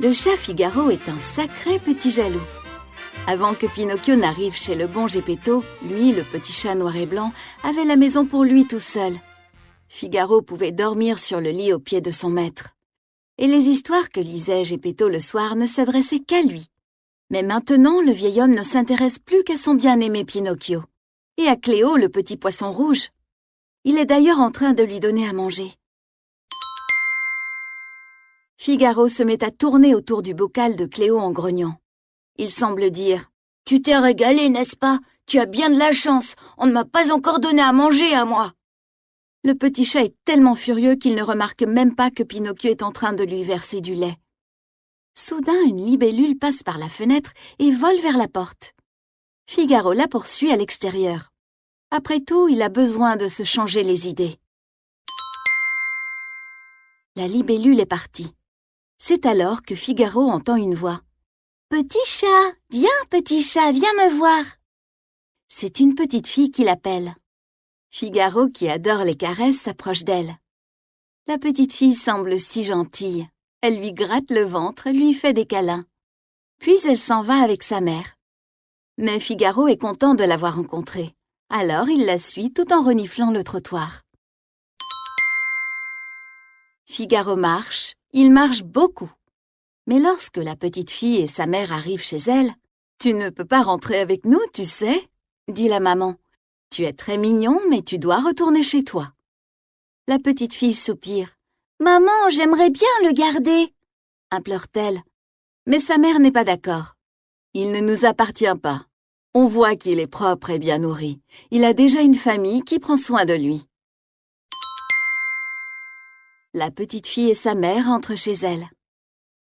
Le chat Figaro est un sacré petit jaloux. Avant que Pinocchio n'arrive chez le bon Geppetto, lui, le petit chat noir et blanc, avait la maison pour lui tout seul. Figaro pouvait dormir sur le lit au pied de son maître. Et les histoires que lisait Geppetto le soir ne s'adressaient qu'à lui. Mais maintenant, le vieil homme ne s'intéresse plus qu'à son bien-aimé Pinocchio. Et à Cléo, le petit poisson rouge. Il est d'ailleurs en train de lui donner à manger. Figaro se met à tourner autour du bocal de Cléo en grognant. Il semble dire « Tu t'es régalé, n'est-ce pas? Tu as bien de la chance, on ne m'a pas encore donné à manger à moi !» Le petit chat est tellement furieux qu'il ne remarque même pas que Pinocchio est en train de lui verser du lait. Soudain, une libellule passe par la fenêtre et vole vers la porte. Figaro la poursuit à l'extérieur. Après tout, il a besoin de se changer les idées. La libellule est partie. C'est alors que Figaro entend une voix. « Petit chat, viens me voir !» C'est une petite fille qui l'appelle. Figaro, qui adore les caresses, s'approche d'elle. La petite fille semble si gentille. Elle lui gratte le ventre, lui fait des câlins. Puis elle s'en va avec sa mère. Mais Figaro est content de l'avoir rencontrée. Alors il la suit tout en reniflant le trottoir. Figaro marche, il marche beaucoup. Mais lorsque la petite fille et sa mère arrivent chez elle, « Tu ne peux pas rentrer avec nous, tu sais ?» dit la maman. « Tu es très mignon, mais tu dois retourner chez toi. » La petite fille soupire. « Maman, j'aimerais bien le garder !» implore-t-elle. Mais sa mère n'est pas d'accord. « Il ne nous appartient pas. On voit qu'il est propre et bien nourri. Il a déjà une famille qui prend soin de lui. » La petite fille et sa mère entrent chez elle.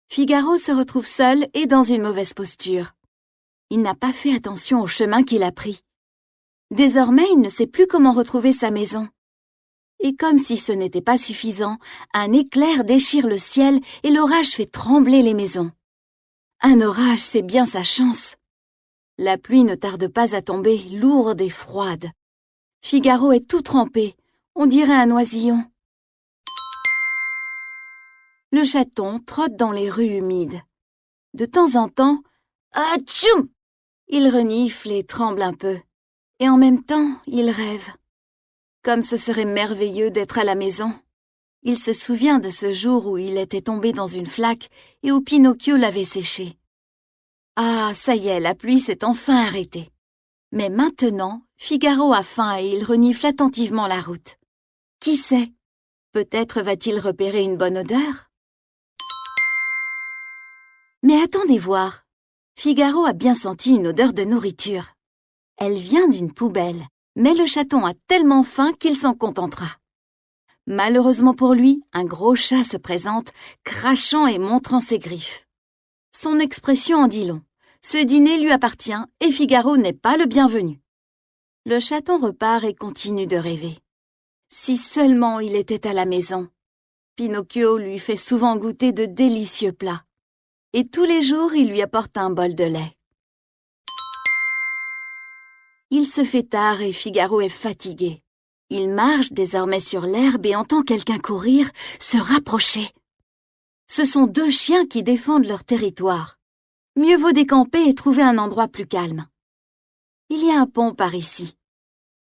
Figaro se retrouve seul et dans une mauvaise posture. Il n'a pas fait attention au chemin qu'il a pris. Désormais, il ne sait plus comment retrouver sa maison. Et comme si ce n'était pas suffisant, un éclair déchire le ciel et l'orage fait trembler les maisons. Un orage, c'est bien sa chance. La pluie ne tarde pas à tomber, lourde et froide. Figaro est tout trempé, on dirait un oisillon. Le chaton trotte dans les rues humides. De temps en temps, atchoum! Il renifle et tremble un peu. Et en même temps, il rêve. Comme ce serait merveilleux d'être à la maison. Il se souvient de ce jour où il était tombé dans une flaque et où Pinocchio l'avait séché. Ah, ça y est, la pluie s'est enfin arrêtée. Mais maintenant, Figaro a faim et il renifle attentivement la route. Qui sait? Peut-être va-t-il repérer une bonne odeur? Mais attendez voir. Figaro a bien senti une odeur de nourriture. Elle vient d'une poubelle, mais le chaton a tellement faim qu'il s'en contentera. Malheureusement pour lui, un gros chat se présente, crachant et montrant ses griffes. Son expression en dit long. Ce dîner lui appartient et Figaro n'est pas le bienvenu. Le chaton repart et continue de rêver. Si seulement il était à la maison. Pinocchio lui fait souvent goûter de délicieux plats. Et tous les jours, il lui apporte un bol de lait. Il se fait tard et Figaro est fatigué. Il marche désormais sur l'herbe et entend quelqu'un courir, se rapprocher. Ce sont deux chiens qui défendent leur territoire. Mieux vaut décamper et trouver un endroit plus calme. Il y a un pont par ici.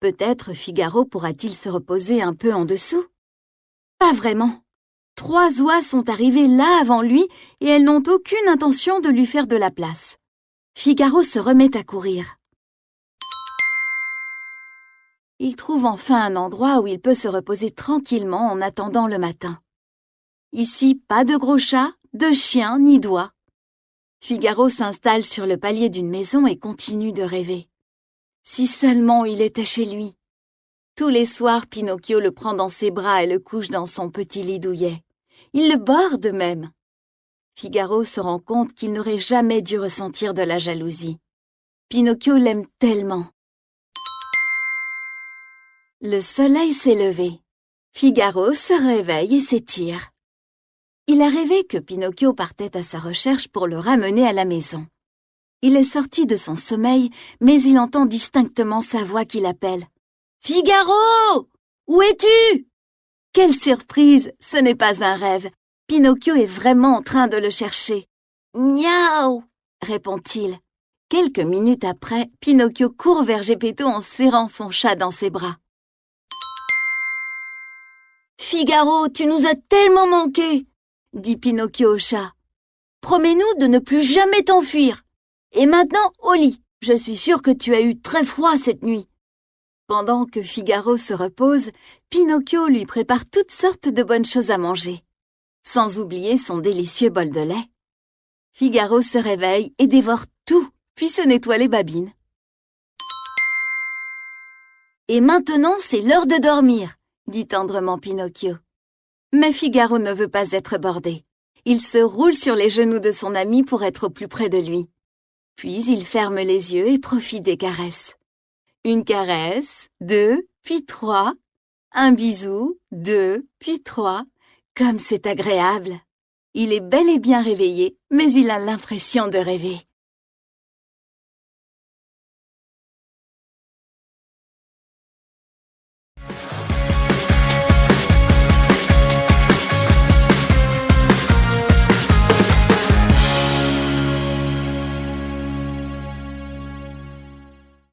Peut-être Figaro pourra-t-il se reposer un peu en dessous? Pas vraiment. 3 oies sont arrivées là avant lui et elles n'ont aucune intention de lui faire de la place. Figaro se remet à courir. Il trouve enfin un endroit où il peut se reposer tranquillement en attendant le matin. Ici, pas de gros chats, de chiens ni d'oies. Figaro s'installe sur le palier d'une maison et continue de rêver. Si seulement il était chez lui. Tous les soirs, Pinocchio le prend dans ses bras et le couche dans son petit lit douillet. Il le borde même. Figaro se rend compte qu'il n'aurait jamais dû ressentir de la jalousie. Pinocchio l'aime tellement. Le soleil s'est levé. Figaro se réveille et s'étire. Il a rêvé que Pinocchio partait à sa recherche pour le ramener à la maison. Il est sorti de son sommeil, mais il entend distinctement sa voix qui l'appelle. « Figaro! Où es-tu » Quelle surprise! Ce n'est pas un rêve. Pinocchio est vraiment en train de le chercher. Miaou, répond-il. Quelques minutes après, Pinocchio court vers Geppetto en serrant son chat dans ses bras. Figaro, tu nous as tellement manqué, dit Pinocchio au chat. Promets-nous de ne plus jamais t'enfuir. Et maintenant, au lit. Je suis sûr que tu as eu très froid cette nuit. Pendant que Figaro se repose, Pinocchio lui prépare toutes sortes de bonnes choses à manger, sans oublier son délicieux bol de lait. Figaro se réveille et dévore tout, puis se nettoie les babines. Et maintenant, c'est l'heure de dormir, dit tendrement Pinocchio. Mais Figaro ne veut pas être bordé. Il se roule sur les genoux de son ami pour être au plus près de lui. Puis il ferme les yeux et profite des caresses. Une caresse, 2, puis 3. Un bisou, 2, puis 3. Comme c'est agréable. Il est bel et bien réveillé, mais il a l'impression de rêver.